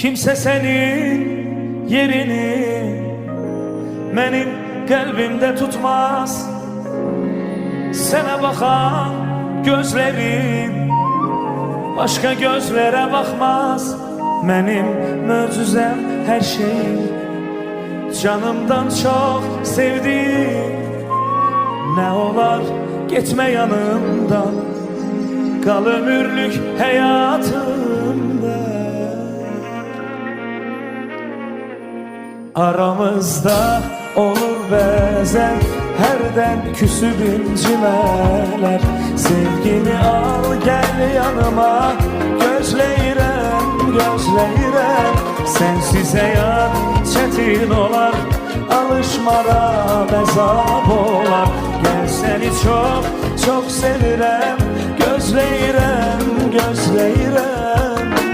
Kimse senin yerini benim kalbimde tutmaz. Sana bakan gözlerim başka gözlere bakmaz. Benim möcüzem her şeyim, canımdan çok sevdiğim. Ne olar gitme yanımdan, kal ömürlük hayatımda. Aramızda olur bazen herden küsüp incimeler. Sevgini al gel yanıma, gözleyirem gözleyirem. Sensiz hayat çetin olar, alışmara bezab olar. Gel seni çok çok sevirem, gözleyirem gözleyirem.